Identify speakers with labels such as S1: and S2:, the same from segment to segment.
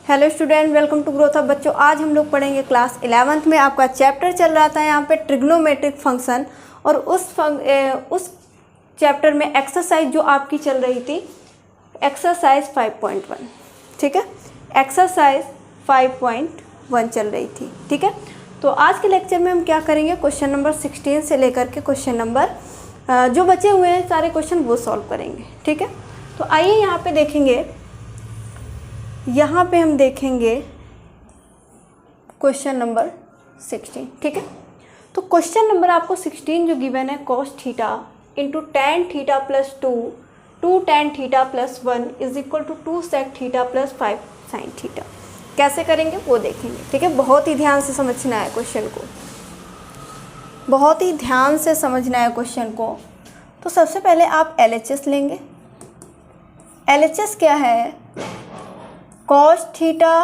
S1: Hello student, welcome to growth of बच्चों। आज हम लोग पढ़ेंगे क्लास 11th में। आपका चैप्टर चल रहा था यहाँ पे ट्रिग्नोमेट्रिक फंक्शन, और उस चैप्टर में एक्सरसाइज जो आपकी चल रही थी एक्सरसाइज 5.1। ठीक है, एक्सरसाइज 5.1 चल रही थी। ठीक है, तो आज के लेक्चर में हम क्या करेंगे, क्वेश्चन नंबर 16 से लेकर के क्वेश्चन नंबर जो बचे हुए हैं सारे क्वेश्चन वो सॉल्व करेंगे। ठीक है, तो आइए यहाँ पे देखेंगे, यहाँ पे हम देखेंगे क्वेश्चन नंबर 16। ठीक है, तो क्वेश्चन नंबर आपको 16 जो गिवन है, cos theta into tan theta plus 2 tan theta plus 1 is equal to 2 sec theta plus 5 sine theta. कैसे करेंगे वो देखेंगे। ठीक है, बहुत ही ध्यान से समझना है क्वेश्चन को, बहुत ही ध्यान से समझना है क्वेश्चन को। तो सबसे पहले आप LHS लेंगे। LHS क्या है, cos theta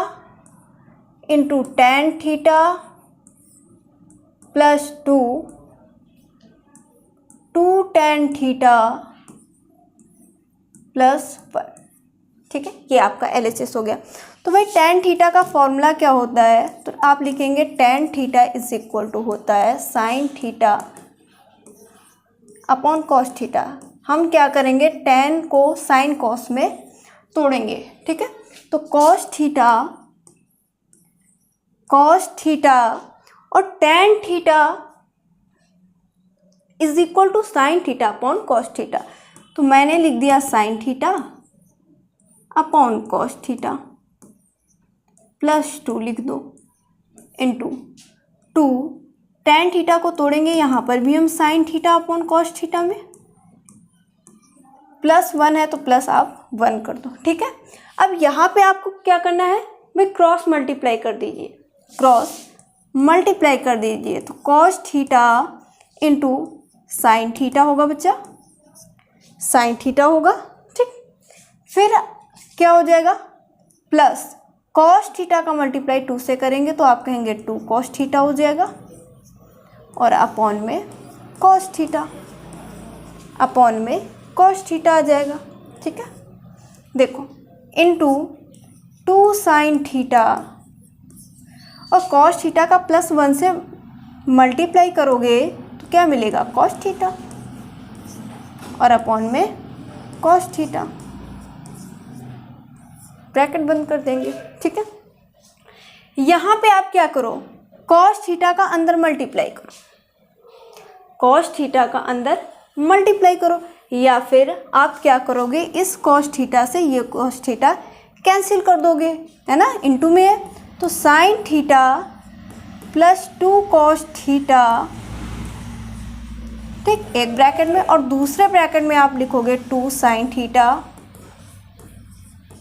S1: into tan theta plus 2 tan theta plus 1। ठीक है, ये आपका LHS हो गया। तो भाई टेन थीटा का फॉर्मूला क्या होता है, तो आप लिखेंगे tan theta is equal to होता है sine theta upon cos theta. हम क्या करेंगे, टेन को साइन कॉस में तोड़ेंगे। ठीक है, तो कॉस थीटा और tan theta is equal to sine theta upon cos theta. तो मैंने लिख दिया sine theta upon cos theta plus 2 लिख दो इंटू 2 टेन थीटा को तोड़ेंगे, यहाँ पर भी हम sign theta upon cos theta में, प्लस 1 है तो प्लस आप 1 कर दो। ठीक है, अब यहाँ पे आपको क्या करना है, भाई क्रॉस मल्टीप्लाई कर दीजिए, क्रॉस मल्टीप्लाई कर दीजिए। तो cos theta into sine theta होगा बच्चा, साइन थीटा होगा। ठीक, फिर क्या हो जाएगा, प्लस कॉस थीटा का मल्टीप्लाई 2 से करेंगे तो आप कहेंगे 2 कॉस थीटा हो जाएगा, और अपॉन में कॉस थीटा, अपॉन में कॉस थीटा आ जाएगा। ठीक है, देखो इंटू 2 साइन थीटा, और कॉस थीटा का प्लस 1 से मल्टीप्लाई करोगे तो क्या मिलेगा, कॉस थीटा, और अपॉन में कॉस थीटा, ब्रैकेट बंद कर देंगे। ठीक है, यहाँ पे आप क्या करो, कॉस थीटा का अंदर मल्टीप्लाई करो, कॉस थीटा का अंदर मल्टीप्लाई करो, या फिर आप क्या करोगे, इस कॉस थीटा से ये कॉस थीटा कैंसिल कर दोगे, है ना, इनटू में है। तो sine theta plus 2 cos theta, ठीक, एक ब्रैकेट में, और दूसरे ब्रैकेट में आप लिखोगे 2 sine theta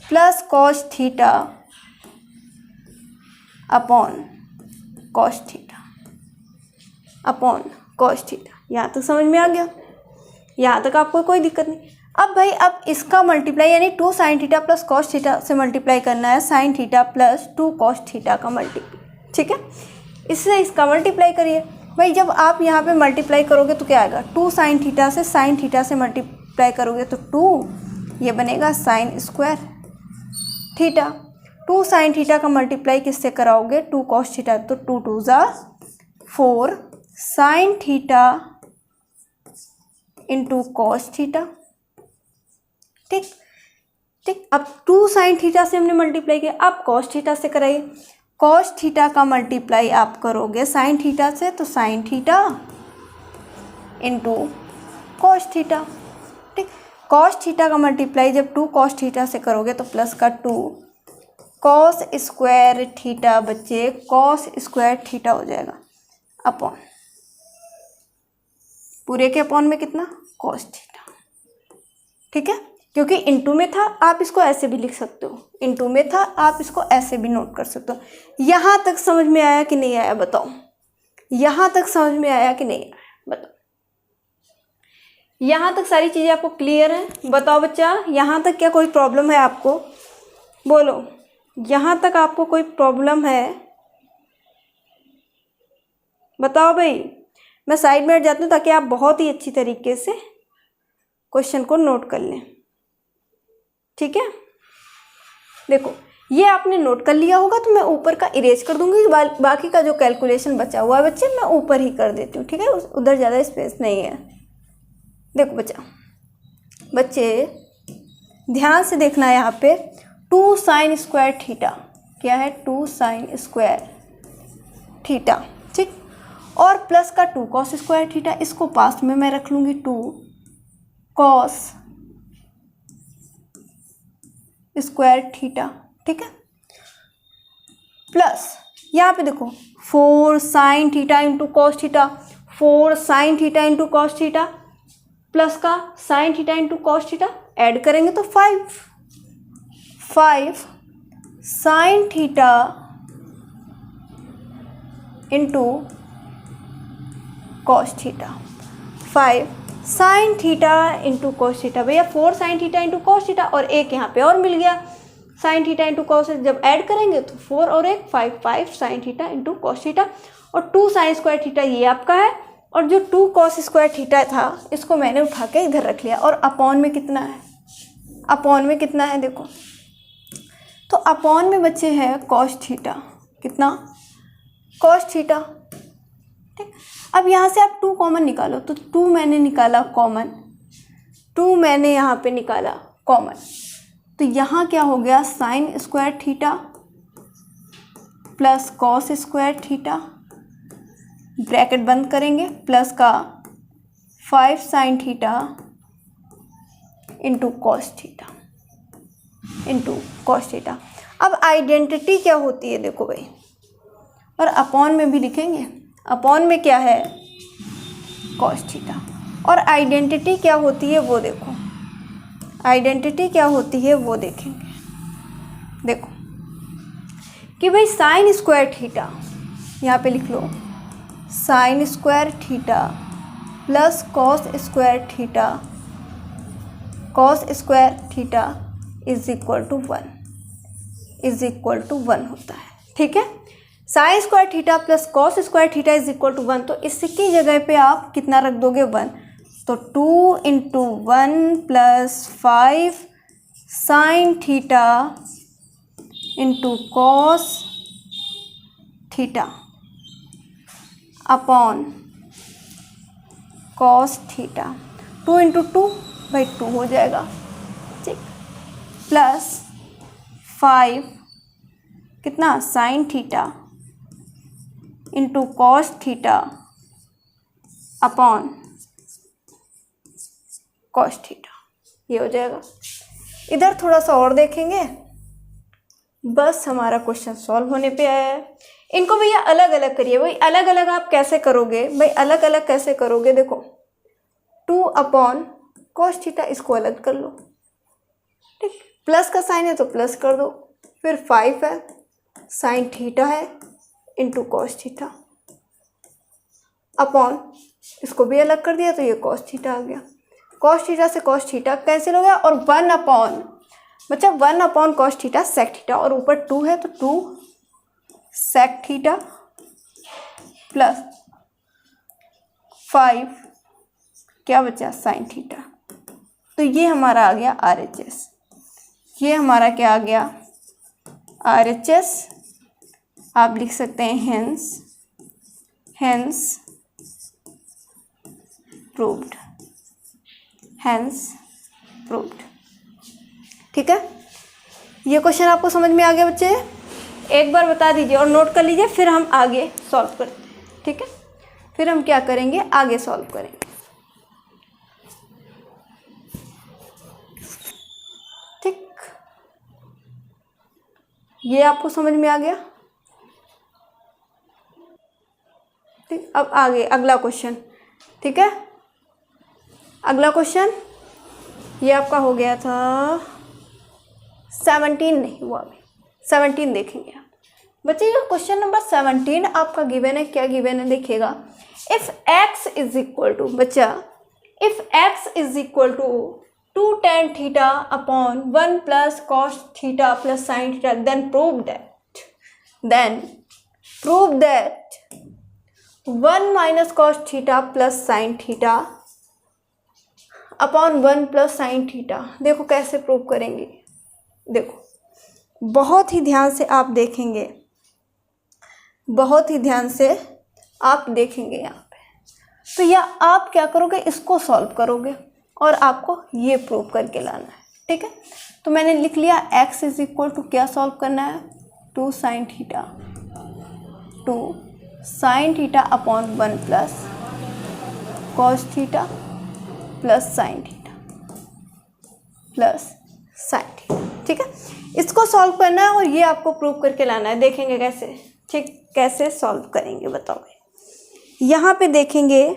S1: plus cos theta upon cos theta, upon cos theta. यहाँ तक समझ में आ गया, यहाँ तक आपको कोई दिक्कत नहीं। अब भाई अब इसका मल्टीप्लाई यानी 2 sine theta plus cos theta से मल्टीप्लाई करना है, sine theta plus 2 cos theta का मल्टीप्लाई। ठीक है, इससे इसका मल्टीप्लाई करिए। भाई जब आप यहाँ पे मल्टीप्लाई करोगे तो क्या आएगा, 2 साइन थीटा से साइन थीटा से मल्टीप्लाई करोगे तो 2, ये बनेगा sign square theta. 2 sine theta का मल्टीप्लाई किससे कराओगे, 2 कॉस थीटा, तो 2 2 जा 4 sine theta into cos theta. ठीक ठीक, अब 2 साइन थीटा से हमने मल्टीप्लाई किया, अब कॉस थीटा से कराइए। कॉस थीटा का मल्टीप्लाई आप करोगे साइन थीटा से, तो sine theta into cos theta. ठीक, कॉस थीटा का मल्टीप्लाई जब 2 कॉस थीटा से करोगे तो प्लस का 2 कॉस स्क्वायर थीटा, बच्चे कॉस स्क्वायर थीटा हो जाएगा, अपॉन पूरे के अपॉन में कितना, कॉस थीटा। ठीक है, क्योंकि इनटू में था, आप इसको ऐसे भी लिख सकते हो, इनटू में था आप इसको ऐसे भी नोट कर सकते हो। यहाँ तक समझ में आया कि नहीं आया बताओ, यहाँ तक समझ में आया कि नहीं आया बताओ, यहाँ तक सारी चीज़ें आपको क्लियर हैं, बताओ बच्चा, यहाँ तक क्या कोई प्रॉब्लम है आपको, बोलो, यहाँ तक आपको कोई प्रॉब्लम है, बताओ भाई। मैं साइड में हट जाती हूँ ताकि आप बहुत ही अच्छी तरीके से क्वेश्चन को नोट कर लें। ठीक है, देखो ये आपने नोट कर लिया होगा, तो मैं ऊपर का इरेज कर दूंगी, बाकी का जो कैलकुलेशन बचा हुआ है बच्चे मैं ऊपर ही कर देती हूँ, ठीक है, उधर ज़्यादा स्पेस नहीं है। देखो बच्चे ध्यान से देखना है, यहाँ पे 2 sin स्क्वायर थीटा क्या है, 2 sin स्क्वायर थीटा, ठीक, और प्लस का 2 cos स्क्वायर थीटा, इसको पास में मैं रख लूँगी 2 cos स्क्वायर थीटा, ठीक है, प्लस यहाँ पे देखो 4 sin theta into cos theta, 4 sin theta into cos theta, plus का sin theta into cos theta, add करेंगे तो 5 sin theta into cos theta, 5 sin theta into cos theta, भैया 4 sin theta into cos theta, और एक यहाँ पे और मिल गया sin थीटा इंटू कॉस, जब ऐड करेंगे तो 4 और एक 5 sin theta into cos theta, और 2 sin स्क्वायर थीटा ये आपका है, और जो 2 cos स्क्वायर थीटा था इसको मैंने उठा के इधर रख लिया, और अपॉन में कितना है, अपॉन में कितना है देखो, तो अपॉन में बच्चे है cos थीटा, कितना cos थीटा, ठीक। अब यहाँ से आप 2 कॉमन निकालो, तो 2 मैंने निकाला कॉमन, 2 मैंने यहाँ पे निकाला कॉमन, तो यहाँ क्या हो गया sin square theta plus cos square theta, bracket बंद करेंगे, प्लस का 5 sin theta into cos theta into cos theta. अब आइडेंटिटी क्या होती है देखो भाई, और अपॉन में भी लिखेंगे, अपॉन में क्या है कॉस थीटा, और आइडेंटिटी क्या होती है वो देखो, आइडेंटिटी क्या होती है वो देखेंगे। देखो कि भाई साइन स्क्वायर थीटा, यहाँ पे लिख लो sine square theta plus cos square theta, cos square theta is equal to 1, is equal to 1 होता है, ठीक है। Sine square theta plus cos square theta is equal to 1, तो इसकी जगह पे आप कितना रख दोगे 1, तो 2 into 1 plus 5 sine theta into cos theta upon cos theta, 2 into 2 by 2 हो जाएगा, ठीक, प्लस 5 कितना sine theta into cos theta upon cos theta, ये हो जाएगा। इधर थोड़ा सा और देखेंगे, बस हमारा क्वेश्चन सॉल्व होने पे आया है। इनको भैया अलग अलग करिए, भाई अलग अलग आप कैसे करोगे, भाई अलग अलग कैसे करोगे, देखो 2 अपॉन कॉस थीटा, इसको अलग कर लो, ठीक, प्लस का साइन है तो प्लस कर दो, फिर 5 है साइन थीटा है इंटू कॉस थीटा अपॉन, इसको भी अलग कर दिया तो ये कॉस थीटा आ गया, कॉस थीटा से कॉस थीटा कैंसिल हो गया, और 1 अपॉन बच्चा 1 upon cos theta sec theta, और ऊपर 2 है तो 2 सेक थीटा प्लस 5 क्या बचा साइन थीटा, तो ये हमारा आ गया RHS, ये हमारा क्या आ गया RHS, आप लिख सकते हैं हेंस प्रूव्ड, हेंस प्रूव्ड, ठीक है। ये क्वेश्चन आपको समझ में आ गया बच्चे, एक बार बता दीजिए और नोट कर लीजिए, फिर हम आगे सॉल्व करते हैं, ठीक है, फिर हम क्या करेंगे आगे सॉल्व करेंगे। ठीक, ये आपको समझ में आ गया, ठीक। अब आगे अगला क्वेश्चन, ठीक है, अगला क्वेश्चन ये आपका हो गया था 17, नहीं हुआ अभी 17 देखेंगे आप बच्चे। जो क्वेश्चन नंबर 17 आपका गिवन है, क्या गिवन है देखिएगा, if x is equal to, बच्चा if x is equal to 2 tan theta upon 1 plus cos theta plus sine theta, then prove that 1 minus cos theta plus sine theta upon 1 plus sine theta. देखो कैसे prove करेंगे, देखो बहुत ही ध्यान से आप देखेंगे, बहुत ही ध्यान से आप देखेंगे यहाँ पे। तो या आप क्या करोगे, इसको सॉल्व करोगे और आपको ये प्रूव करके लाना है, ठीक है। तो मैंने लिख लिया x इज इक्वल टू क्या सॉल्व करना है, 2 sin theta, 2 sin theta upon 1 plus cos theta plus sin theta plus sin theta, ठीक है। इसको सॉल्व करना है और ये आपको प्रूव करके लाना है। देखेंगे कैसे, ठीक, कैसे सॉल्व करेंगे बताओगे। यहाँ पे देखेंगे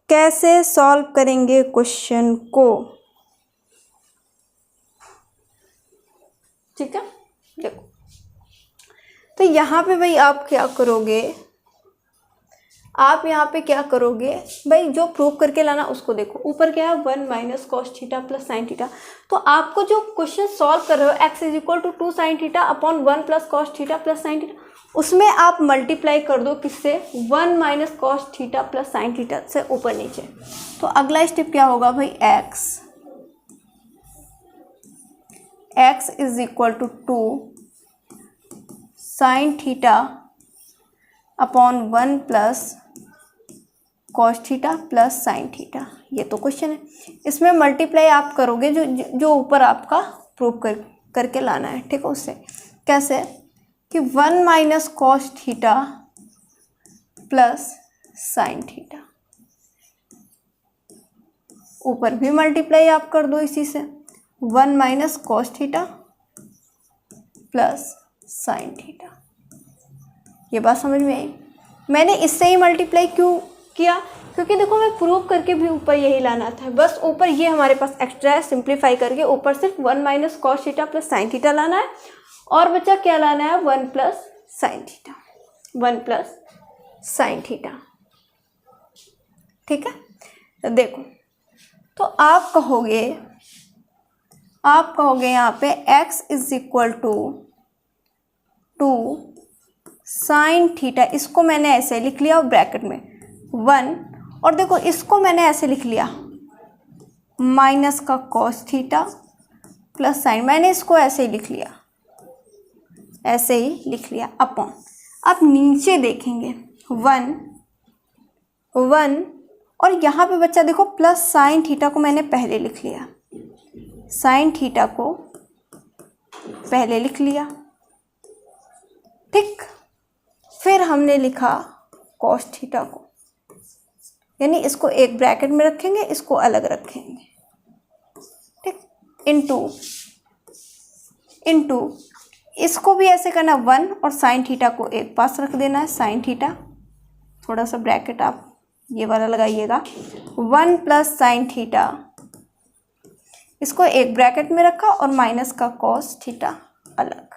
S1: कैसे सॉल्व करेंगे क्वेश्चन को, ठीक है। देखो तो यहाँ पे भाई आप क्या करोगे, आप यहाँ पे क्या करोगे भाई, जो प्रूव करके लाना उसको देखो। ऊपर क्या है, 1 minus cos theta plus sine theta. तो आपको जो क्वेश्चन सॉल्व कर रहे हो x is equal to 2 sine theta upon 1 plus cos theta plus sine theta, उसमें आप मल्टीप्लाई कर दो किससे, 1 minus cos theta plus sine theta से ऊपर नीचे। तो अगला स्टेप क्या होगा भाई, x is equal to 2 sine theta upon 1 plus cos theta plus sine theta. ये तो क्वेश्चन है, इसमें मल्टीप्लाई आप करोगे जो ऊपर आपका प्रूव करके लाना है, ठीक है। उससे कैसे कि 1 minus cos theta plus sine theta, ऊपर भी मल्टीप्लाई आप कर दो इसी से, 1 minus cos theta plus sine theta. ये बात समझ में आई। मैंने इससे ही मल्टीप्लाई क्यों किया, क्योंकि देखो मैं प्रूव करके भी ऊपर यही लाना था, बस ऊपर ये हमारे पास एक्स्ट्रा है, सिंप्लीफाई करके ऊपर सिर्फ 1 minus cos theta plus sine theta लाना है और बच्चा क्या लाना है, 1 plus sine theta, 1 plus sine theta, ठीक है। तो देखो तो आप कहोगे यहाँ पे x is equal to 2 sine theta, इसको मैंने ऐसे लिख लिया ब्रैकेट में 1, और देखो इसको मैंने ऐसे लिख लिया माइनस का कॉस थीटा प्लस साइन, मैंने इसको ऐसे ही लिख लिया, ऐसे ही लिख लिया अपॉन। अब नीचे देखेंगे 1 और यहाँ पे बच्चा देखो प्लस साइन थीटा को मैंने पहले लिख लिया, साइन थीटा को पहले लिख लिया, ठीक। फिर हमने लिखा कॉस थीटा को, यानी इसको एक ब्रैकेट में रखेंगे, इसको अलग रखेंगे, ठीक। इनटू इसको भी ऐसे करना 1 और साइन थीटा को एक पास रख देना है, साइन थीटा, थोड़ा सा ब्रैकेट आप ये वाला लगाइएगा, 1 प्लस साइन थीटा, इसको एक ब्रैकेट में रखा और माइनस का कॉस थीटा अलग।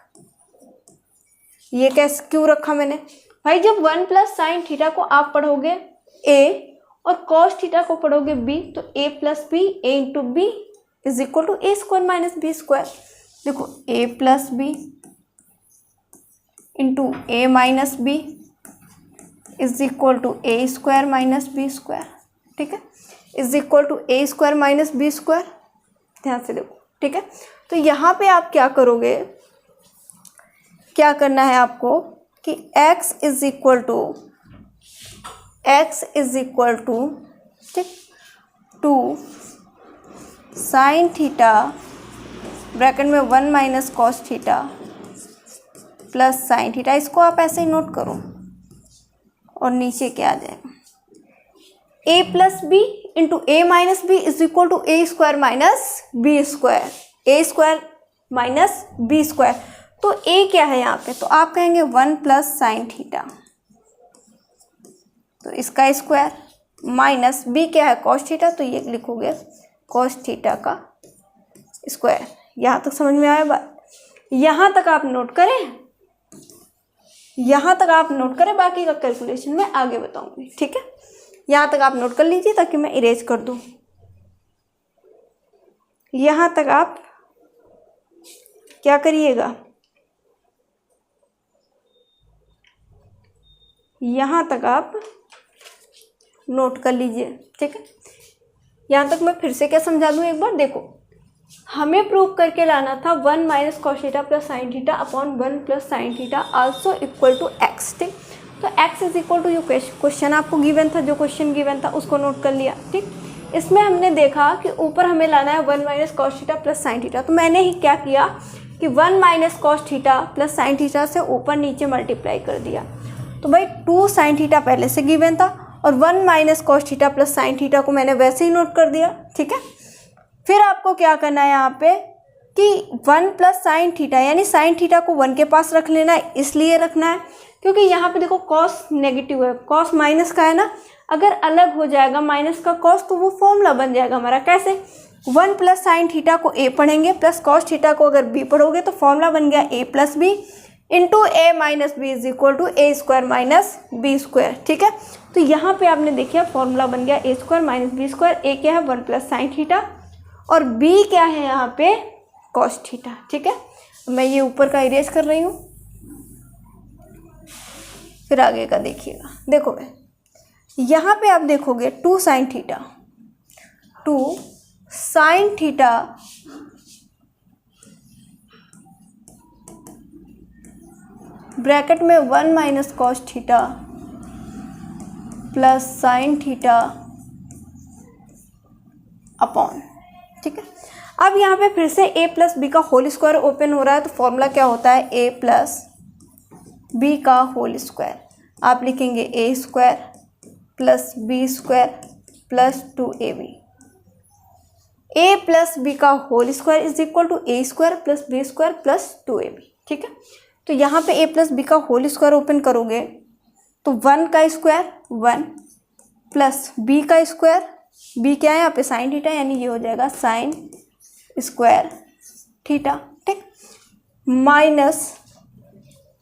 S1: ये कैसे क्यों रखा मैंने भाई, जब 1 प्लस साइन थीटा को आप पढ़ोगे a और कॉस थीटा को पढ़ोगे b, तो a plus B, a into B is equal to A square minus B square. देखो a plus B into A minus B is equal to A square minus B square, ठीक है, is equal to A square minus B square. ध्यान से देखो, ठीक है। तो यहाँ पे आप क्या करोगे, क्या करना है आपको कि x इज इक्वल टू ठीक 2 साइन थीटा ब्रैकेट में 1 minus cos theta plus sine theta, इसको आप ऐसे ही नोट करो और नीचे क्या आ जाएगा, a plus B into A minus B is equal to A square minus B square, A square minus B square. तो a क्या है यहाँ पे, तो आप कहेंगे 1 प्लस साइन थीटा, तो इसका स्क्वायर, माइनस b क्या है कॉस थीटा, तो ये लिखोगे कॉस थीटा का स्क्वायर। यहाँ तक समझ में आया बात, यहाँ तक आप नोट करें, यहाँ तक आप नोट करें, बाकी का कैलकुलेशन मैं आगे बताऊंगी, ठीक है। यहाँ तक आप नोट कर लीजिए ताकि मैं इरेज कर दूँ। यहाँ तक आप क्या करिएगा, यहाँ तक आप नोट कर लीजिए, ठीक है। यहाँ तक मैं फिर से क्या समझा दूँ एक बार, देखो हमें प्रूव करके लाना था 1 minus cos theta plus sine theta upon 1 plus sine theta also equal to X. ठीक, तो x इज इक्वल टू, जो क्वेश्चन आपको गिवन था, जो क्वेश्चन गिवन था उसको नोट कर लिया। ठीक, इसमें हमने देखा कि ऊपर हमें लाना है 1 minus cos theta plus sine theta, तो मैंने ही क्या किया कि 1 minus cos theta plus sine theta से ऊपर नीचे मल्टीप्लाई कर दिया। तो भाई 2 साइन थीटा पहले से गिवन था और 1 minus cos theta plus sine theta को मैंने वैसे ही नोट कर दिया। ठीक है, फिर आपको क्या करना है यहाँ पे कि 1 प्लस साइन थीटा, यानी साइन थीटा को 1 के पास रख लेना है। इसलिए रखना है क्योंकि यहाँ पे देखो कॉस नेगेटिव है, कॉस माइनस का है ना, अगर अलग हो जाएगा माइनस का कॉस तो वो फॉर्मूला बन जाएगा हमारा। कैसे? 1 प्लस साइन थीटा को ए पढ़ेंगे प्लस कॉस थीटा को अगर बी पढ़ोगे तो फॉर्मूला बन गया a plus B into A minus B is equal to A square minus B square. ठीक है, तो यहाँ पे आपने देखिए फॉर्मूला बन गया ए स्क्वायर माइनस बी स्क्वायर। ए क्या है 1 प्लस साइन थीटा और बी क्या है यहाँ पे कॉस थीटा। ठीक है, मैं ये ऊपर का इरेज कर रही हूँ, फिर आगे का देखिएगा। देखो यहाँ पे आप देखोगे 2 sine theta, 2 sine theta bracket में 1 minus cos theta plus sine theta upon. ठीक है, अब यहाँ पे फिर से a प्लस बी का होल स्क्वायर ओपन हो रहा है, तो फॉर्मूला क्या होता है a प्लस बी का होल स्क्वायर। आप लिखेंगे a square plus B square plus 2ab। A plus b का whole square is equal to A square plus B square plus 2ab। ठीक है, तो यहाँ पे a प्लस बी का होल स्क्वायर ओपन करोगे तो 1 का स्क्वायर 1 प्लस बी का स्क्वायर, बी क्या है यहाँ पे साइन थीटा, यानी ये हो जाएगा साइन स्क्वायर थीटा। ठीक, माइनस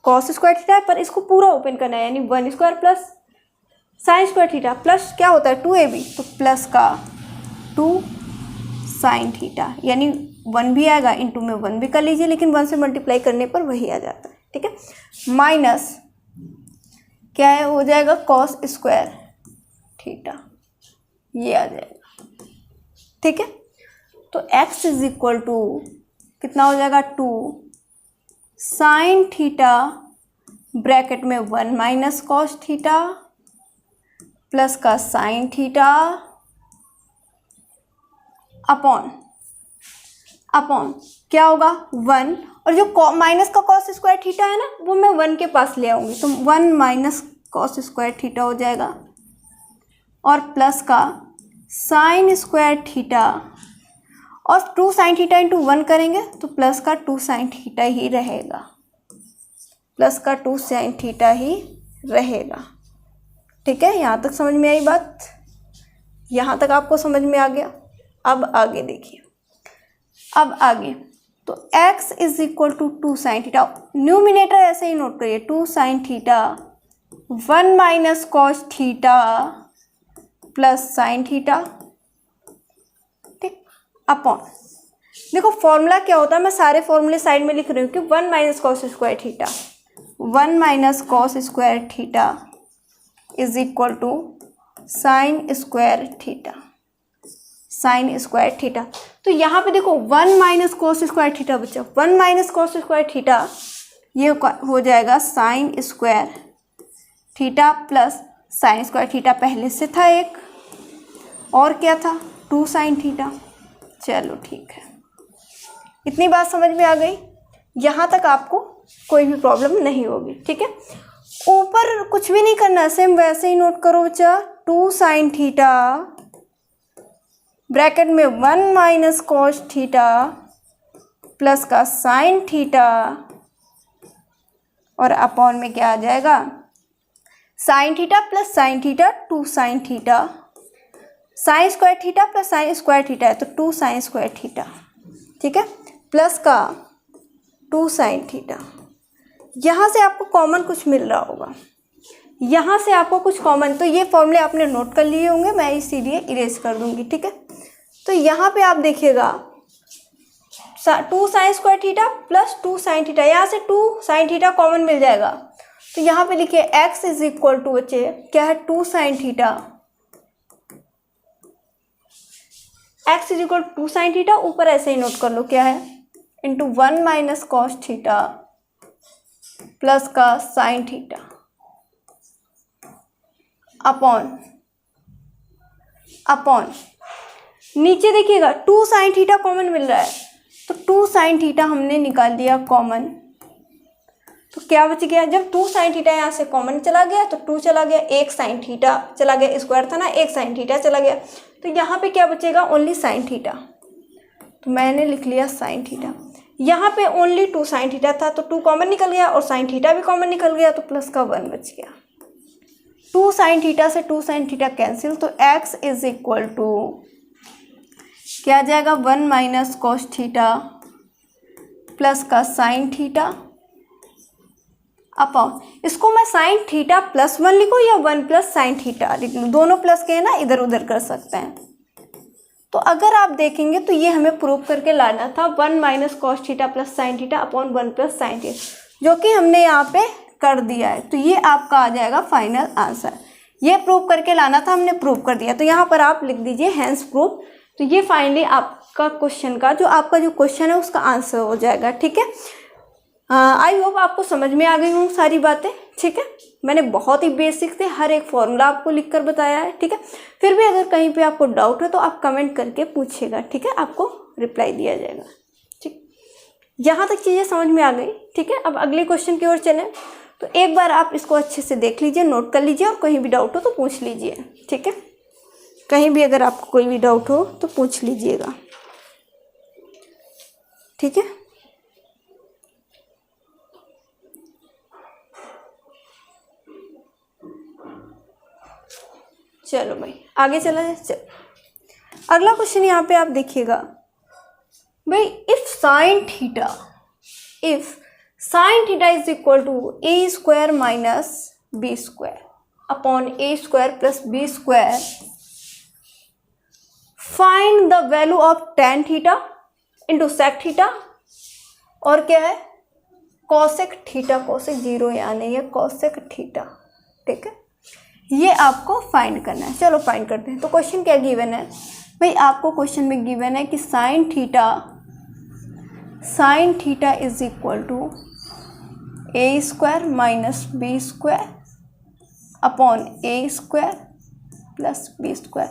S1: कॉस स्क्वायर थीटा है पर इसको पूरा ओपन करना है, यानी 1 square plus sign square theta plus क्या होता है 2ab, तो प्लस का 2 साइन थीटा, यानी 1 भी आएगा, इंटू में 1 भी कर लीजिए, लेकिन 1 से मल्टीप्लाई करने पर वही आ जाता है। ठीक है, माइनस क्या है हो जाएगा कॉस स्क्वायर थीटा, ये आ जाएगा। ठीक है, तो x इज इक्वल टू कितना हो जाएगा 2 साइन थीटा ब्रैकेट में 1 माइनस कॉस थीटा प्लस का साइन थीटा अपॉन क्या होगा 1, और जो माइनस का कॉस स्क्वायर थीटा है ना वो मैं 1 के पास ले आऊँगी, तो 1 माइनस कॉस स्क्वायर थीटा हो जाएगा और प्लस का साइन स्क्वायर थीटा, और 2 साइन थीटा इंटू 1 करेंगे तो प्लस का 2 साइन थीटा ही रहेगा, प्लस का 2 साइन थीटा ही रहेगा। ठीक है, यहाँ तक समझ में आई बात? यहाँ तक आपको समझ में आ गया? अब आगे देखिए, अब आगे तो x is equal to 2 sine theta, numerator ऐसे ही नोट करिए 2 sine theta 1 minus cos theta plus sine theta. ठीक, अपॉन देखो फॉर्मूला क्या होता है, मैं सारे फॉर्मूले साइड में लिख रही हूँ कि 1 minus cos square theta, 1 minus cos square theta is equal to sine square theta, sine square theta. तो यहाँ पे देखो 1 माइनस कॉस स्क्वायर थीटा बच्चा, 1 माइनस कॉस स्क्वायर थीटा ये हो जाएगा sign square theta plus sign square theta पहले से था एक, और क्या था 2 साइन थीटा। चलो ठीक है, इतनी बात समझ में आ गई, यहाँ तक आपको कोई भी प्रॉब्लम नहीं होगी। ठीक है, ऊपर कुछ भी नहीं करना, सेम वैसे ही नोट करो बच्चा 2 साइन थीटा ब्रैकेट में 1 माइनस कॉस थीटा प्लस का साइन थीटा, और अपॉन में क्या आ जाएगा sine theta plus sine theta 2 sine theta, sine square theta plus sign square theta है तो 2 साइन स्क्वायर थीटा। ठीक है, प्लस का 2 साइन थीटा। यहाँ से आपको कॉमन कुछ मिल रहा होगा, यहाँ से आपको कुछ कॉमन, तो ये फॉर्मूले आपने नोट कर लिए होंगे, मैं इसीलिए इरेज कर दूंगी। ठीक है, तो यहाँ पे आप देखिएगा 2 sign square theta plus 2 sine theta, यहाँ से 2 साइन थीटा कॉमन मिल जाएगा, तो यहाँ पे लिखिए x इज इक्वल टू बच्चे क्या है 2 sine theta X is equal to sine theta, ऊपर ऐसे ही नोट कर लो क्या है, into 1 minus cos theta plus का साइन थीटा अपॉन नीचे देखिएगा 2 साइन थीटा कॉमन मिल रहा है, तो 2 साइन थीटा हमने निकाल दिया कॉमन, तो क्या बच गया, जब 2 साइन थीटा यहाँ से कॉमन चला गया तो 2 चला गया, 1 साइन थीटा चला गया, स्क्वायर था ना, 1 साइन थीटा चला गया, तो यहाँ पे क्या बचेगा, ओनली साइन थीटा, तो मैंने लिख लिया साइन थीटा। यहाँ पे ओनली 2 साइन थीटा था, तो 2 कॉमन निकल गया और साइन थीटा भी कॉमन निकल गया, तो प्लस का 1 बच गया। 2 साइन थीटा से 2 साइन थीटा कैंसिल, तो x इज इक्वल टू क्या आ जाएगा, 1 माइनस कॉस थीटा प्लस का साइन थीटा अपॉन, इसको मैं साइन थीटा प्लस 1 लिखूँ या 1 प्लस साइन थीटा लिख लूँ, दोनों प्लस के हैं ना, इधर उधर कर सकते हैं। तो अगर आप देखेंगे तो ये हमें प्रूव करके लाना था 1 minus cos theta plus sine theta upon 1 plus sine theta, जो कि हमने यहाँ पे कर दिया है, तो ये आपका आ जाएगा फाइनल आंसर। ये प्रूव करके लाना था, हमने प्रूव कर दिया, तो यहाँ पर आप लिख दीजिए हैंस प्रूव। तो ये फाइनली आपका क्वेश्चन का जो आपका जो क्वेश्चन है उसका आंसर हो जाएगा। ठीक है, आई होप आपको समझ में आ गई हूँ सारी बातें। ठीक है, मैंने बहुत ही बेसिक से हर एक फॉर्मूला आपको लिखकर बताया है। ठीक है, फिर भी अगर कहीं पे आपको डाउट है तो आप कमेंट करके पूछिएगा। ठीक है, आपको रिप्लाई दिया जाएगा। ठीक, यहाँ तक चीज़ें समझ में आ गई। ठीक है, अब अगले क्वेश्चन की ओर चलें। तो एक बार आप इसको अच्छे से देख लीजिए, नोट कर लीजिए, और कहीं भी डाउट हो तो पूछ लीजिए। ठीक है, कहीं भी अगर आपको कोई भी डाउट हो तो पूछ लीजिएगा। ठीक है, चलो भाई आगे चला जाए। चलो अगला क्वेश्चन यहाँ पे आप देखिएगा भाई, if sine theta is equal to A square minus B square upon A square plus B square, find the value of tan theta into sec theta, और क्या है कॉसेक थीटा, कॉसेक 0 यहाँ नहीं है, कॉसेक थीटा। ठीक है, ये आपको फाइंड करना है। चलो फाइंड करते हैं। तो क्वेश्चन क्या गिवन है भाई, आपको क्वेश्चन में गिवन है कि sine theta is equal to A square minus B square upon A square plus B square.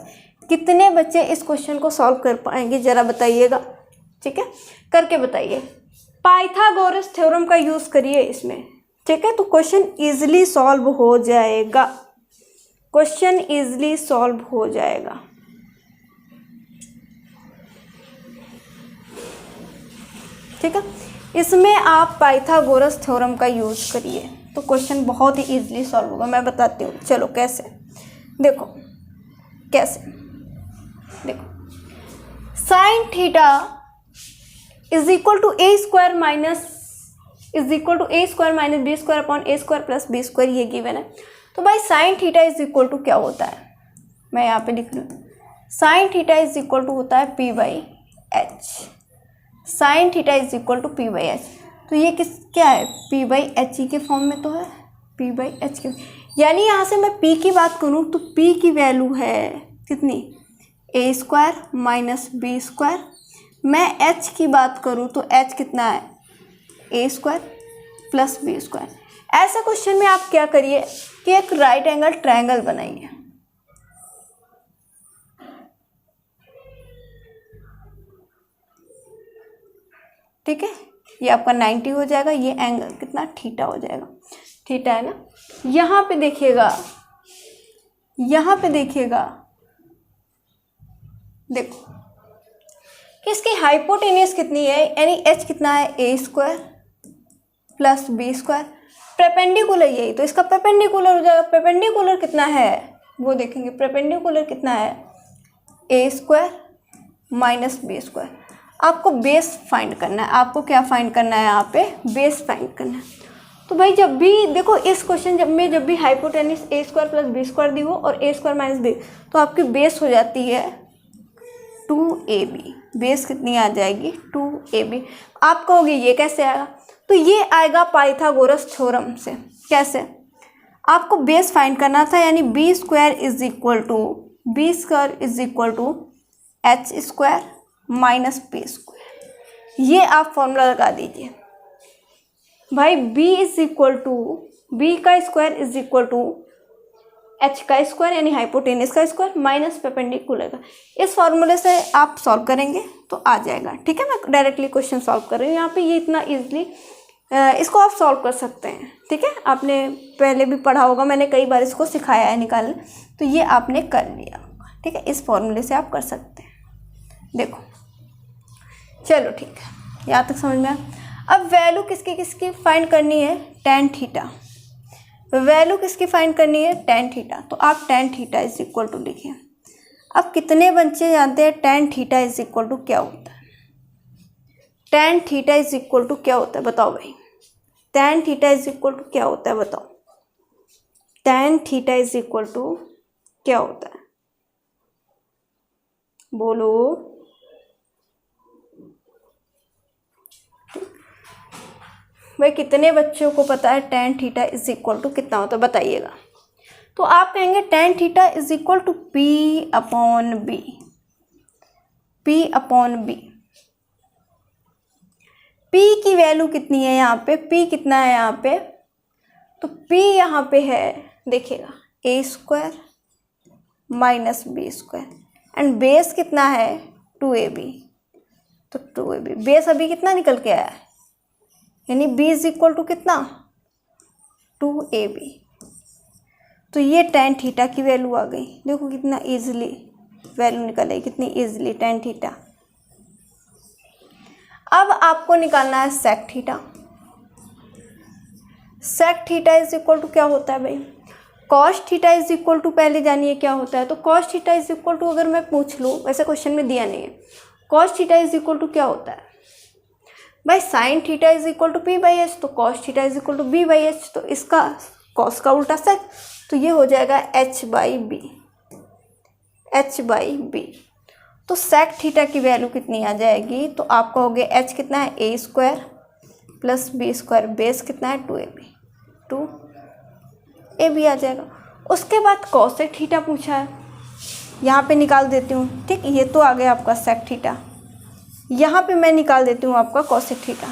S1: कितने बच्चे इस क्वेश्चन को सॉल्व कर पाएंगे जरा बताइएगा। ठीक है, करके बताइए। पाइथागोरस थ्योरम का यूज़ करिए इसमें। ठीक है, तो क्वेश्चन इजीली सॉल्व हो जाएगा, क्वेश्चन इजीली सॉल्व हो जाएगा। ठीक है, इसमें आप पाइथागोरस थ्योरम का यूज़ करिए तो क्वेश्चन बहुत ही इजीली सॉल्व होगा। मैं बताती हूँ, चलो कैसे, देखो कैसे, देखो sine theta is equal to A square minus B square upon A square plus B square, ये गिवन है। तो भाई sine theta is equal to क्या होता है, मैं यहाँ पे लिख रही हूँ, sine theta is equal to होता है P by H. Sine theta is equal to P by H, तो ये क्या है, पी बाई एच ई के फॉर्म में तो है, पी बाई एच के, यानी यहाँ से मैं पी की बात करूँ तो पी की वैल्यू है कितनी, a square minus B square. मैं एच की बात करूँ तो एच कितना है, a square plus B square. ऐसे क्वेश्चन में आप क्या करिए कि एक राइट एंगल ट्रायंगल बनाइए। ठीक है, ये आपका 90 हो जाएगा, ये एंगल कितना थीटा हो जाएगा, थीटा है ना। यहाँ पे देखिएगा, देखो कि इसकी हाइपोटेन्यूज कितनी है, यानी एच कितना है, a square plus B square, perpendicular यही, तो इसका परपेंडिकुलर हो जाएगा। परपेंडिकुलर कितना है वो देखेंगे, परपेंडिकुलर कितना है, a square minus B square. आपको बेस फाइंड करना है, आपको क्या फाइंड करना है, यहाँ पे बेस फाइंड करना है। तो भाई जब भी देखो इस क्वेश्चन जब भी hypotenuse A square plus B square दी हो और ए स्क्वायर माइनस बी, तो आपकी बेस हो जाती है 2ab। बेस कितनी आ जाएगी, 2ab। आप कहोगे ये कैसे आएगा, तो ये आएगा पाइथागोरस थ्योरम से। कैसे, आपको बेस फाइंड करना था, यानी b square is equal to h square minus p square, ये आप फॉर्मूला लगा दीजिए भाई। B is equal to b का square is equal to h का स्क्वायर यानी हाइपोटेनस का स्क्वायर माइनस परपेंडिकुलर का। इस फॉर्मूले से आप सॉल्व करेंगे तो आ जाएगा, ठीक है। मैं डायरेक्टली क्वेश्चन सॉल्व कर रही हूँ यहाँ पे, ये इतना इजीली इसको आप सॉल्व कर सकते हैं, ठीक है। आपने पहले भी पढ़ा होगा, मैंने कई बार इसको सिखाया है निकालने, तो ये आपने कर लिया, ठीक है। इस फॉर्मूले से आप कर सकते हैं। देखो चलो ठीक है, यहाँ तक समझ में आया। अब वैल्यू किसकी किसकी फाइंड करनी है, टेन थीटा। वैल्यू किसकी फाइंड करनी है, टेन थीटा। तो आप tan theta is equal to लिखिए। अब कितने बच्चे जानते हैं tan theta is equal to क्या होता है? Ten theta is equal to क्या होता है बताओ भाई? Tan theta is equal to क्या होता है बताओ? Tan theta is equal to क्या होता है, बोलो। भाई कितने बच्चों को पता है ten theta is equal to कितना होता है बताइएगा। तो आप कहेंगे ten theta is equal to P upon B. P upon B, P की वैल्यू कितनी है यहाँ पे, पी कितना है यहाँ पे? तो पी यहाँ पे है, देखिएगा, a square minus B square and base कितना है, 2ab। तो 2ab बेस अभी कितना निकल के आया है, यानी b इज इक्वल टू कितना, 2ab। तो ये टेन थीटा की वैल्यू आ गई। देखो कितना इजीली वैल्यू निकल आई, कितनी इजीली टेन थीटा। अब आपको निकालना है sec theta. Sec theta is equal to क्या होता है भाई? Cos theta is equal to, पहले जानिए क्या होता है। तो cos theta is equal to, अगर मैं पूछ लूँ, वैसे क्वेश्चन में दिया नहीं है, cos theta is equal to क्या होता है भाई? Sine theta is equal to P by H, तो cos theta is equal to b by H. तो इसका कॉस का उल्टा सेक, तो ये हो जाएगा H by B, H by B. तो सेक थीटा की वैल्यू कितनी आ जाएगी? तो आपका हो गया एच कितना है, a square plus B square, base कितना है, 2ab, 2ab आ जाएगा। उसके बाद कॉसेक थीटा पूछा है, यहाँ पे निकाल देती हूँ, ठीक। ये तो आ गया आपका सेक थीटा, यहाँ पे मैं निकाल देती हूँ आपका कॉसेक थीटा।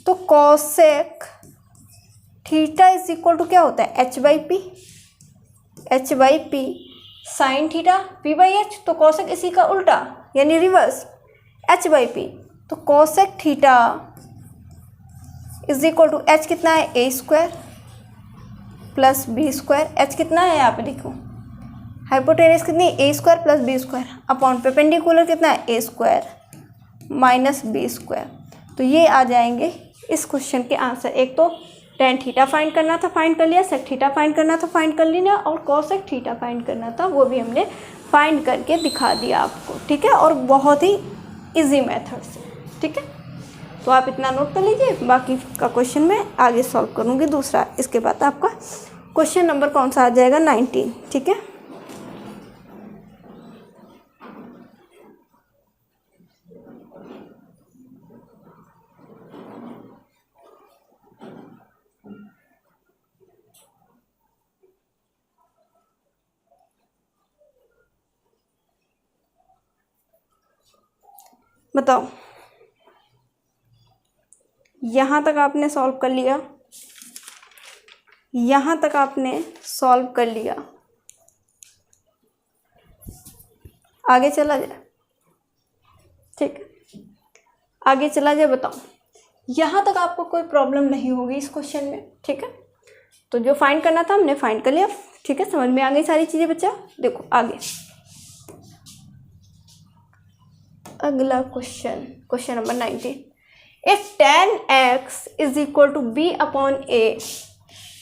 S1: तो cosec theta is equal to क्या होता है, h by p, h by p. Sine theta p by H, तो कॉसेक इसी का उल्टा यानी रिवर्स, एच बाई पी। तो cosec theta is equal to h कितना है, a square plus B square. H कितना है यहाँ पे देखो, हाइपोटेनस कितनी, a square plus B square, upon perpendicular कितना है, a square minus B square. तो ये आ जाएंगे इस क्वेश्चन के आंसर। एक तो टेन थीटा फाइंड करना था, फाइंड कर लिया। सेक थीटा फाइंड करना था, फाइंड कर लिया। और कॉसेक थीटा फाइंड करना था, वो भी हमने फाइंड करके दिखा दिया आपको, ठीक है। और बहुत ही इजी मेथड से, ठीक है। तो आप इतना नोट कर लीजिए, बाकी का क्वेश्चन मैं आगे सॉल्व करूँगी दूसरा। इसके बाद आपका क्वेश्चन नंबर कौन सा आ जाएगा, 19, ठीक है। बताओ, यहाँ तक आपने सॉल्व कर लिया, यहाँ तक आपने सॉल्व कर लिया, आगे चला जाए, ठीक है, आगे चला जाए। बताओ, यहाँ तक आपको कोई प्रॉब्लम नहीं होगी इस क्वेश्चन में, ठीक है। तो जो फाइंड करना था हमने फाइंड कर लिया, ठीक है। समझ में आ गई सारी चीज़ें बच्चा। देखो आगे अगला question, question number 19। If 10x is equal to b upon a,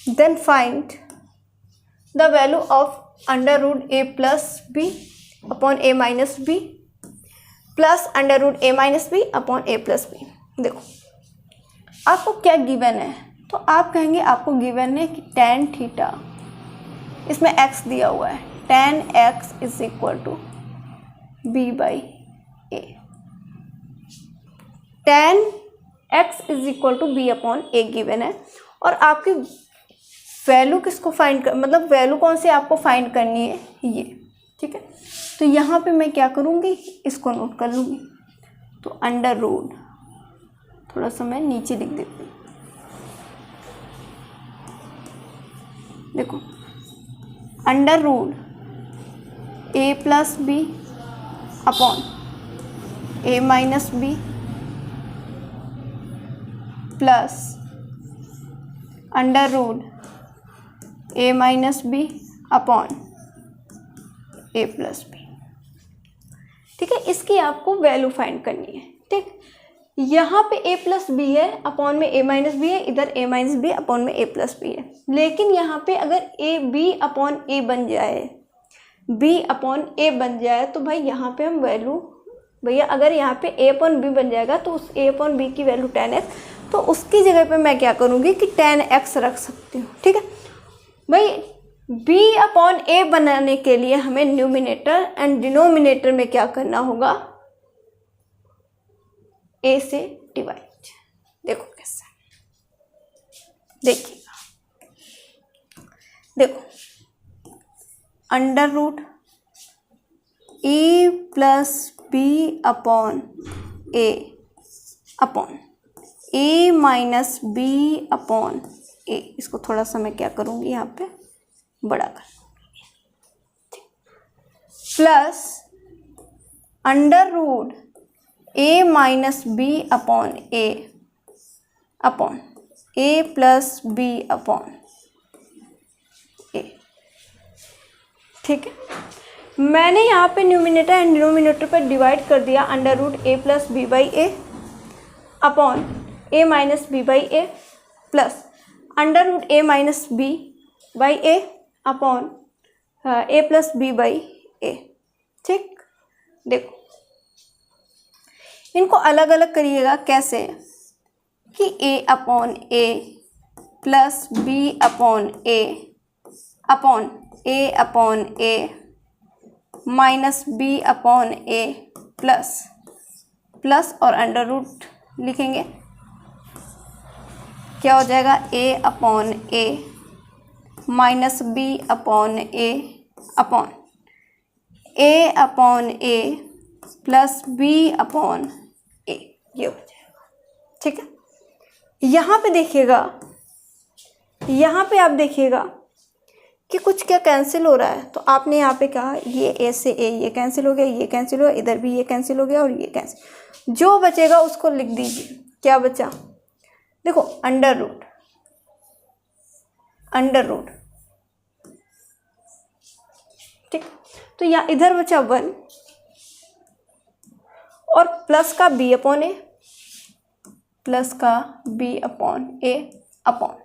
S1: then find the value of under root a plus b upon a minus b plus under root a minus b upon a plus b। देखो आपको क्या given है, तो आप कहेंगे आपको given है कि tan थीटा, इसमें x दिया हुआ है, tan x is equal to b by a, tan x is equal to b upon a given है। और आपकी वैल्यू किसको फाइंड कर, मतलब वैल्यू कौन सी आपको फाइंड करनी है, ये, ठीक है। तो यहाँ पे मैं क्या करूँगी, इसको नोट कर लूँगी। तो अंडर रूट, थोड़ा सा मैं नीचे लिख देती हूँ, देखो under root a plus B upon a minus b plus under root a minus B upon a plus b. ठीक है, इसकी आपको वैल्यू फाइंड करनी है। ठीक, यहाँ पे a प्लस बी है, अपॉन में a माइनस बी है, इधर a माइनस बी अपॉन में a प्लस बी है। लेकिन यहाँ पे अगर a b अपॉन a बन जाए, b अपॉन a बन जाए, तो भाई यहाँ पे हम वैल्यू, भैया अगर यहाँ पे a अपॉन b बन जाएगा तो उस a अपॉन b की वैल्यू 10x, तो उसकी जगह पे मैं क्या करूँगी कि 10x रख सकती हूँ। ठीक है भाई, b अपॉन a बनाने के लिए हमें न्यूमिनेटर एंड डिनोमिनेटर में क्या करना होगा, a से डिवाइड। देखो कैसे, देखिएगा, देखो under root e plus B upon a upon a minus B upon a, इसको थोड़ा सा मैं क्या करूँगी यहाँ पे बड़ा कर, plus under root a minus B upon a upon a plus B upon a। ठीक है, मैंने यहाँ पे न्यूमिनेटर एंड डिनोमिनेटर पर डिवाइड कर दिया under root a plus b by a upon a minus b by a plus under root a minus b by a upon a plus b by a. ठीक, देखो इनको अलग अलग करिएगा, कैसे कि a upon a plus b upon a upon a upon a minus b upon a plus plus और under root लिखेंगे, क्या हो जाएगा a upon a minus b upon a upon a upon a plus b upon a, ये हो जाएगा। ठीक है, यहाँ पे देखिएगा, यहाँ पे आप देखिएगा कि कुछ क्या कैंसिल हो रहा है। तो आपने यहाँ पे कहा ये a से a, ये कैंसिल हो गया, ये कैंसिल हो गया, इधर भी ये कैंसिल हो गया और ये कैंसिल, जो बचेगा उसको लिख दीजिए। क्या बचा, देखो अंडर रूट, अंडर रूट। ठीक, तो यहाँ इधर बचा 1 और प्लस का b अपॉन ए, प्लस का b अपॉन ए अपॉन,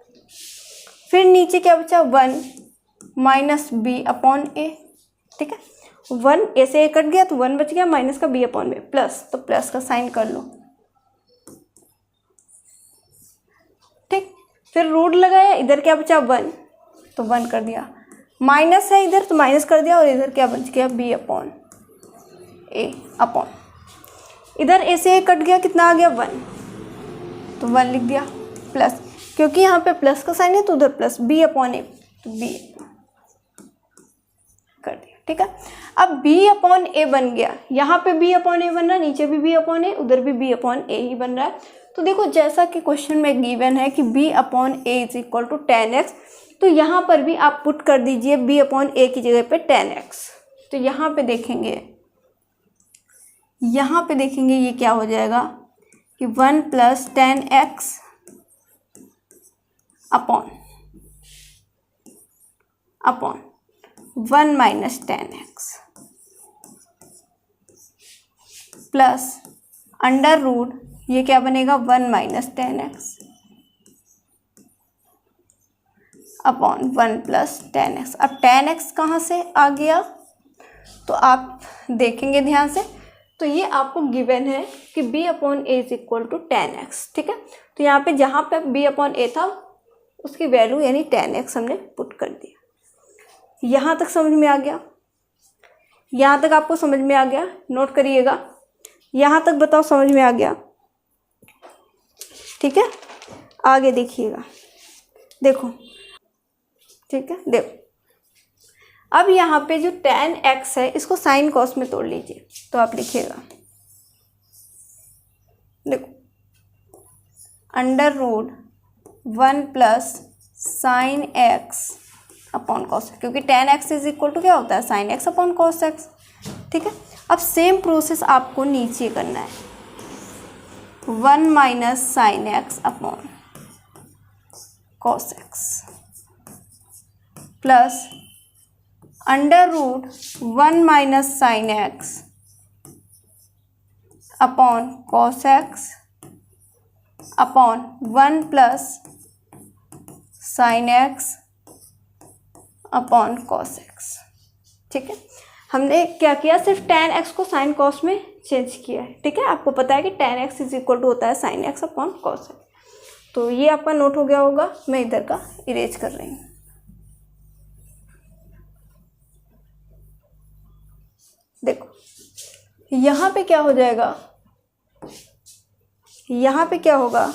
S1: फिर नीचे क्या बचा 1 माइनस बी अपॉन ए। ठीक है, 1 ए से ए कट गया तो 1 बच गया, माइनस का b अपॉन में प्लस, तो प्लस का साइन कर लो। ठीक, फिर रूट लगाया, इधर क्या बचा 1 तो 1 कर दिया, माइनस है इधर तो माइनस कर दिया, और इधर क्या बच गया b अपॉन ए अपॉन, इधर ए से ए कट गया, कितना आ गया 1 तो 1 लिख दिया, प्लस क्योंकि यहाँ पे प्लस का साइन है तो उधर प्लस b अपॉन ए, तो b कर दिया। ठीक है, अब b अपॉन ए बन गया, यहाँ पे b अपॉन ए बन रहा है, नीचे भी b अपॉन ए, उधर भी b अपॉन ए ही बन रहा है। तो देखो जैसा कि क्वेश्चन में गिवन है कि b upon A is equal to 10x, तो यहाँ पर भी आप पुट कर दीजिए b अपॉन ए की जगह पे 10x। तो यहाँ पे देखेंगे, यहाँ पे देखेंगे ये क्या हो जाएगा कि 1 plus 10x upon 1 minus 10x plus under root, ये क्या बनेगा 1 minus 10x upon 1 plus 10x। अब 10x कहाँ से आ गया तो आप देखेंगे ध्यान से, तो ये आपको गिवन है कि b upon A is equal to 10x। ठीक है, तो यहाँ पे जहाँ पे b अपॉन ए था उसकी वैल्यू यानी 10x हमने पुट कर दिया। यहाँ तक समझ में आ गया, यहाँ तक आपको समझ में आ गया, नोट करिएगा, यहाँ तक बताओ समझ में आ गया। ठीक है, आगे देखिएगा, देखो। ठीक है, देखो अब यहाँ पे जो tan x है इसको साइन कॉस में तोड़ लीजिए, तो आप लिखिएगा, देखो √1 plus sine x upon cos, क्योंकि tan x is equal to क्या होता है, sine x upon cos x. ठीक है, अब सेम प्रोसेस आपको नीचे करना है, 1 minus sine x upon cos x plus √1 minus sine x upon cos x upon 1 plus sine x upon cos x. ठीक है, हमने क्या किया, सिर्फ tan x को साइन कॉस में चेंज किया है। ठीक है, आपको पता है कि tan x is equal to होता है sine x upon cos x. तो ये आपका नोट हो गया होगा, मैं इधर का इरेज कर रही हूँ। देखो यहाँ पे क्या हो जाएगा, यहाँ पे क्या होगा,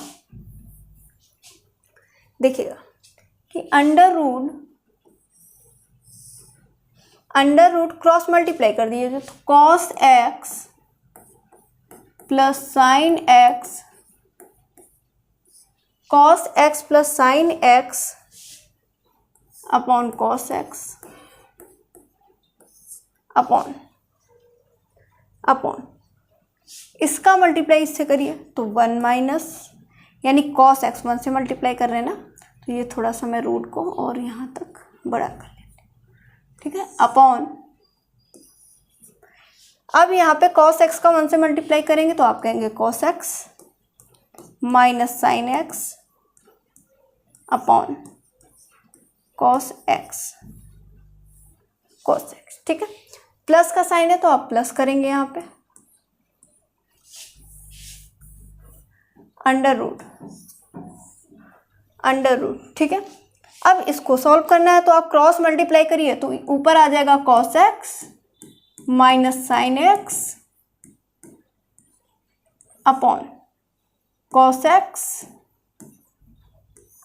S1: देखिएगा कि अंडर रूट क्रॉस मल्टीप्लाई कर दिए, तो cos x plus sine x, cos x plus sine x upon cos x upon इसका मल्टीप्लाई इससे करिए तो 1 माइनस, यानी कॉस एक्स 1 से मल्टीप्लाई कर रहे हैं ना, तो ये थोड़ा सा मैं रूट को और यहाँ तक बड़ा कर लेते हैं। ठीक है, अपॉन, अब यहाँ पे कॉस एक्स का 1 से मल्टीप्लाई करेंगे तो आप कहेंगे cos x minus sine x upon cos x. ठीक है, प्लस का साइन है तो आप प्लस करेंगे यहाँ पे, अंडर रूट। ठीक है, अब इसको सॉल्व करना है तो आप क्रॉस मल्टीप्लाई करिए, तो ऊपर आ जाएगा cos x minus sine x upon cos x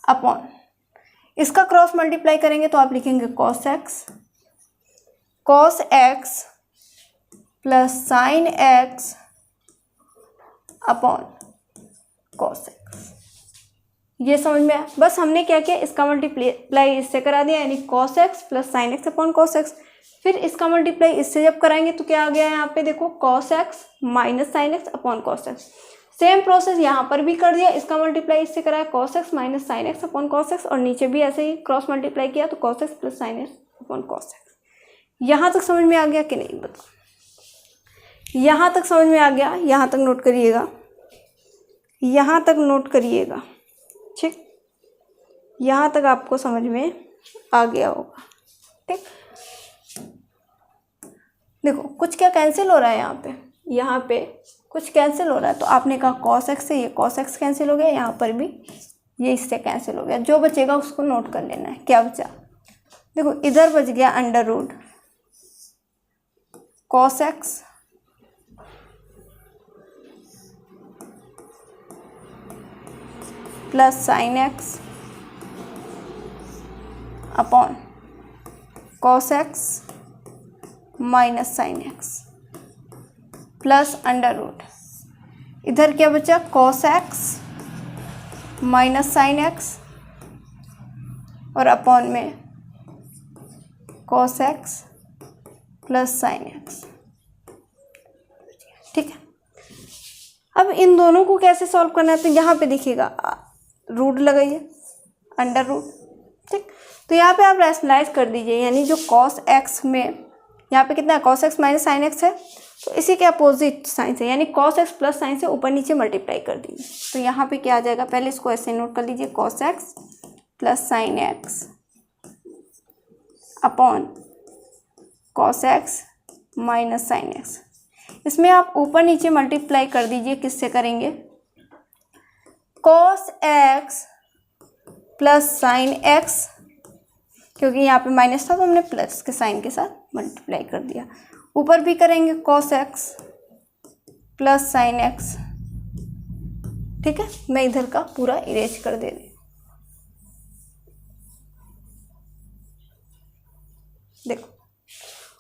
S1: upon, इसका क्रॉस मल्टीप्लाई करेंगे तो आप लिखेंगे cos x plus sine x upon cos x. ये समझ में आया? बस हमने क्या किया, इसका मल्टीप्लाई इससे करा दिया, यानी cos x plus sine x upon cos x. फिर इसका मल्टीप्लाई इससे जब कराएंगे तो क्या आ गया यहाँ पे, देखो cos x minus sine x upon cos x. Same process यहाँ पर भी कर दिया, इसका मल्टीप्लाई इससे कराया cos x minus sine x upon cos x, और नीचे भी ऐसे ही क्रॉस मल्टीप्लाई किया तो cos x plus sine x upon cos x. यहाँ तक समझ में आ गया कि नहीं बताओ? यहाँ तक समझ में आ गया? यहाँ तक नोट करिएगा, यहाँ तक नोट करिएगा। ठीक, यहाँ तक आपको समझ में आ गया होगा। ठीक, देखो कुछ क्या कैंसिल हो रहा है यहाँ पे कुछ कैंसिल हो रहा है, तो आपने कहा कॉस एक्स से ये कॉस एक्स कैंसिल हो गया, यहाँ पर भी ये इससे कैंसिल हो गया। जो बचेगा उसको नोट कर लेना है। क्या बचा, देखो इधर बच गया under root cos x plus sine x upon cos x minus sine x plus under root, इधर क्या बचा cos x minus sine x और अपॉन में cos x plus sine x. ठीक है, अब इन दोनों को कैसे सॉल्व करना है, तो यहाँ पे देखिएगा रूट लगाइए अंडर रूट। ठीक, तो यहाँ पे आप रैशनलाइज कर दीजिए, यानी जो कॉस एक्स में यहाँ पे कितना है cos x minus sine x है, तो इसी के अपोजिट साइन से यानी कॉस एक्स प्लस साइन से ऊपर नीचे मल्टीप्लाई कर दीजिए। तो यहाँ पे क्या आ जाएगा, पहले इसको ऐसे नोट कर लीजिए, cos x plus sine x upon cos x minus sine x. इसमें आप ऊपर नीचे मल्टीप्लाई कर दीजिए, किससे करेंगे, cos x plus sine x, क्योंकि यहाँ पे माइनस था तो हमने प्लस के साइन के साथ मल्टीप्लाई कर दिया। ऊपर भी करेंगे cos x plus sine x. ठीक है, मैं इधर का पूरा इरेज कर दे रही हूँ। देखो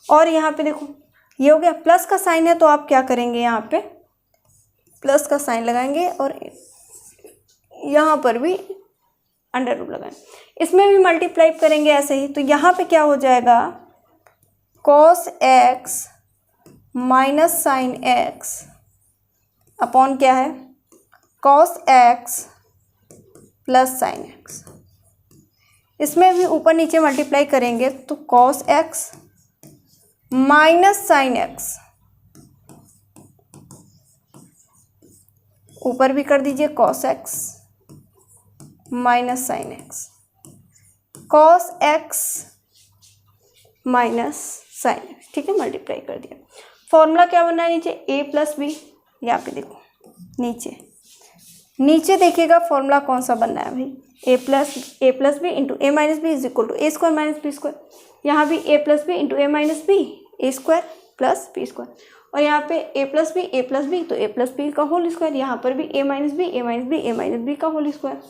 S1: और यहाँ पे देखो ये हो गया, प्लस का साइन है तो आप क्या करेंगे, यहाँ पे प्लस का साइन लगाएंगे और यहाँ पर भी अंडर रूट लगाएंगे। इसमें भी मल्टीप्लाई करेंगे ऐसे ही, तो यहाँ पे क्या हो जाएगा, cos x minus sine x upon क्या है, cos x plus sine x. इसमें भी ऊपर नीचे मल्टीप्लाई करेंगे तो cos x minus sine x, ऊपर भी कर दीजिए cos x minus sine x, cos x minus sine x. ठीक है, मल्टीप्लाई कर दिया। फॉर्मूला क्या बना है नीचे, ए प्लस बी। यहाँ पे देखो नीचे देखिएगा फॉर्मूला कौन सा बनना है भाई, a plus B into A minus B is equal to A square minus B square. यहाँ भी a plus B into A minus b a square plus B square, और यहाँ पे ए प्लस बी तो ए प्लस बी का whole square, यहाँ पर भी ए माइनस बी का होल स्क्वायर।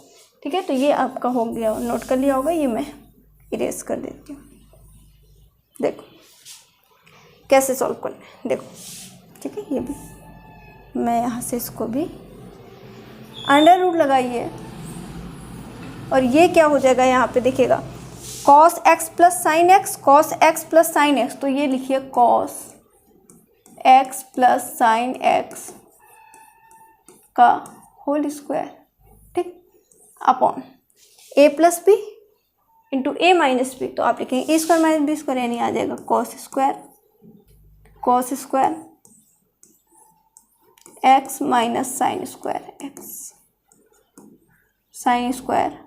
S1: ठीक है, तो ये आपका हो गया, नोट कर लिया होगा, ये मैं इरेज कर देती हूँ। देखो कैसे सॉल्व करना है, देखो ठीक है, ये भी मैं यहाँ से इसको भी अंडर रूट लगाइए और ये क्या हो जाएगा, यहाँ पे देखिएगा cos x plus sine x, cos x plus sine x, तो ये लिखिए cos x plus sine x का होल स्क्वायर। ठीक, upon a plus B into A minus B, तो आप लिखेंगे a square minus B square, यानी आ जाएगा cos square x minus sine square x, sign square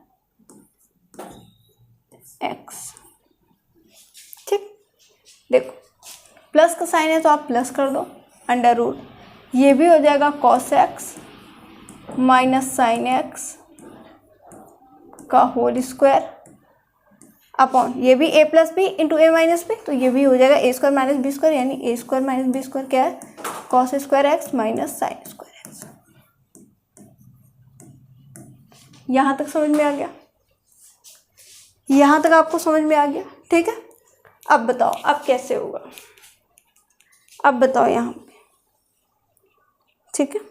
S1: x. ठीक, देखो प्लस का साइन है तो आप प्लस कर दो, अंडर रूट, ये भी हो जाएगा cos x minus sine x का होल स्क्वायर अपॉन, ये भी a plus B into A minus B, तो ये भी हो जाएगा ए स्क्वायर माइनस बी स्क्वायर, यानी ए स्क्वायर माइनस बी स्क्वायर क्या है, cos square x minus sine square x. यहाँ तक समझ में आ गया, यहाँ तक आपको समझ में आ गया। ठीक है, अब बताओ अब कैसे होगा, अब बताओ यहाँ पे। ठीक है,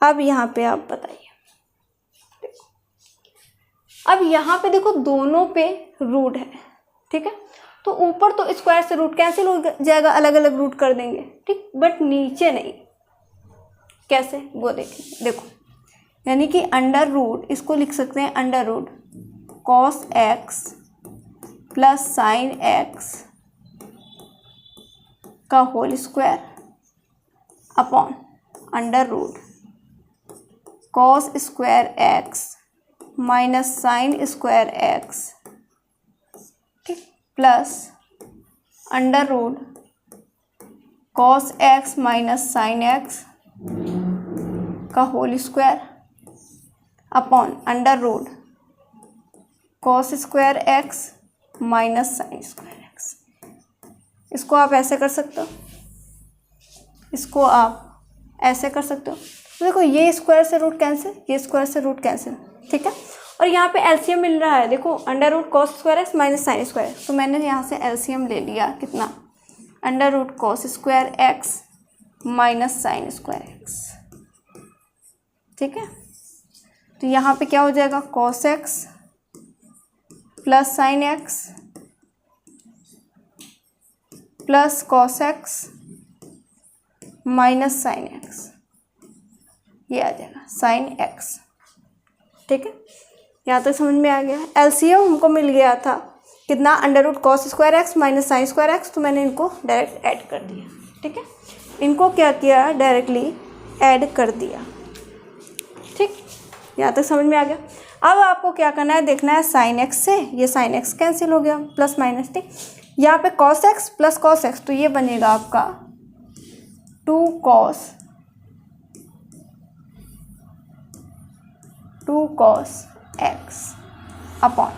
S1: अब यहाँ पे आप बताइए। अब यहाँ पे देखो दोनों पे रूट है, ठीक है, तो ऊपर तो स्क्वायर से रूट कैंसिल हो जाएगा, अलग अलग रूट कर देंगे। ठीक, बट नीचे नहीं, कैसे वो देखिए, देखो यानी कि अंडर रूट, इसको लिख सकते हैं under root cos x plus sine x का whole square upon under root cos square x minus sine square x, ठीक, plus under root cos x minus sine x का whole square upon under root cos square x minus sine square x. इसको आप ऐसे कर सकते हो, इसको आप ऐसे कर सकते हो। तो देखो ये स्क्वायर से रूट कैंसिल, ये स्क्वायर से रूट कैंसिल, ठीक है, और यहाँ पे एलसीएम मिल रहा है, देखो under root cos square x minus sine square, तो मैंने यहाँ से एलसीएम ले लिया, कितना, under root cos square x minus sine square x. ठीक है, तो यहाँ पे क्या हो जाएगा, cos x plus sine x plus cos x minus sine x, ये आ जाएगा साइन एक्स। ठीक है, यहाँ तक समझ में आ गया। एलसीएम हमको मिल गया था कितना, under root cos square x minus sine square x, तो मैंने इनको डायरेक्ट ऐड कर दिया। ठीक है, इनको क्या किया, डायरेक्टली ऐड कर दिया। ठीक, यहाँ तक समझ में आ गया। अब आपको क्या करना है, देखना है साइन एक्स से ये साइन एक्स कैंसिल हो गया, प्लस माइनस। ठीक, यहाँ पे cos x plus cos x, तो ये बनेगा आपका 2 cos एक्स अपॉन,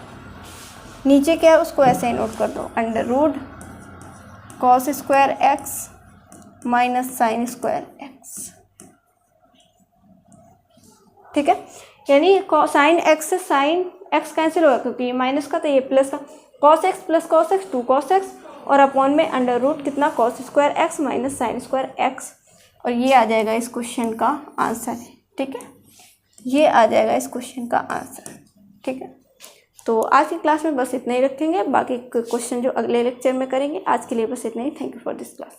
S1: नीचे क्या है उसको ऐसे ही नोट कर दो, under root cos square x minus sine square x. ठीक है, यानी साइन एक्स से साइन एक्स कैंसिल होगा, क्योंकि ये माइनस का तो ये प्लस का, cos x plus cos x 2 cos x, और अपॉन में अंडर रूट कितना cos square x minus sine square x, और ये आ जाएगा इस क्वेश्चन का आंसर। ठीक है, ये आ जाएगा इस क्वेश्चन का आंसर। ठीक है, तो आज की क्लास में बस इतना ही रखेंगे, बाकी क्वेश्चन जो अगले लेक्चर में करेंगे। आज के लिए बस इतना ही। Thank you for this class.